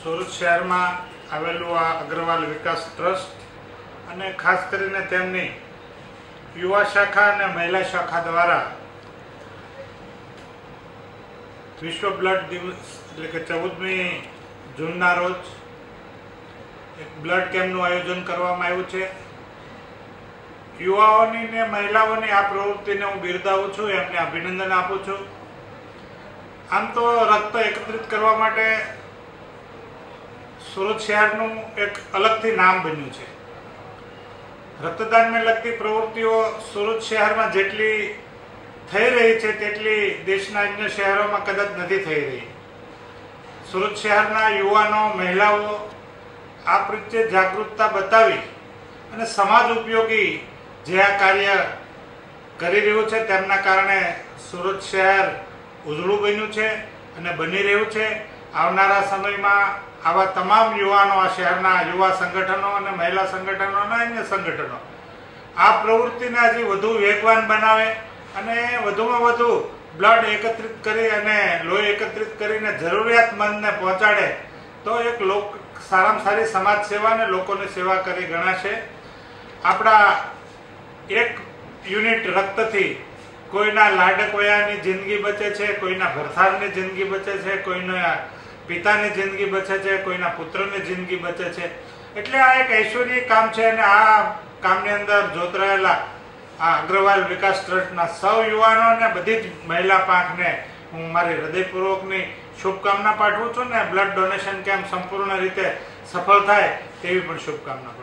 સુરત શહેરમાં આવેલું આ અગ્રવાલ વિકાસ ટ્રસ્ટ અને ખાસ કરીને તેમની યુવા શાખા અને મહિલા શાખા દ્વારા વિશ્વ બ્લડ દિવસ એટલે કે 14મી જૂનના રોજ એક બ્લડ કેમ્પનું આયોજન કરવામાં આવ્યું છે। યુવાઓની ને મહિલાઓની આ પ્રવૃત્તિને હું બિરદાવું છું, એમને અભિનંદન આપું છું। આમ તો રક્ત એકત્રિત કરવા માટે સુરત શહેરનું એક અલગથી નામ બન્યું છે। રક્તદાનને લગતી પ્રવૃત્તિઓ સુરત શહેરમાં જેટલી થઈ રહી છે તેટલી દેશના અન્ય શહેરોમાં કદાચ નથી થઈ રહી। સુરત શહેરના યુવાનો મહિલાઓ આ પ્રત્યે જાગૃતતા બતાવી અને સમાજ ઉપયોગી જે આ કાર્ય કરી રહ્યું છે તેમના કારણે સુરત શહેર ઉજળું બન્યું છે અને બની રહ્યું છે। આવનારા સમયમાં આવા તમામ યુવાનો આ શહેરના યુવા સંગઠનો અને મહિલા સંગઠનો અને અન્ય સંગઠનો આ પ્રવૃત્તિને હજી વધુ વેગવાન બનાવે અને વધુમાં વધુ બ્લડ એકત્રિત કરી અને લોહી એકત્રિત કરીને જરૂરિયાતમંદને પહોંચાડે તો એક સારામાં સારી સમાજ સેવા અને લોકોની સેવા કરી ગણાશે। આપણા એક યુનિટ રક્તથી કોઈના લાડકવયાની જિંદગી બચે છે, કોઈના ભરથારની જિંદગી બચે છે, કોઈના પિતાની જિંદગી બચે છે, કોઈના પુત્રની જિંદગી બચે છે। એટલે આ એક ઐશ્વર્ય કામ છે અને આ કામની અંદર જોતરાયેલા આ અગ્રવાલ વિકાસ ટ્રસ્ટના સૌ યુવાનો અને બધી જ મહિલા પાંખને હું મારી હૃદયપૂર્વકની શુભકામના પાઠવું છું ને બ્લડ ડોનેશન કેમ્પ સંપૂર્ણ રીતે સફળ થાય તેવી પણ શુભકામના।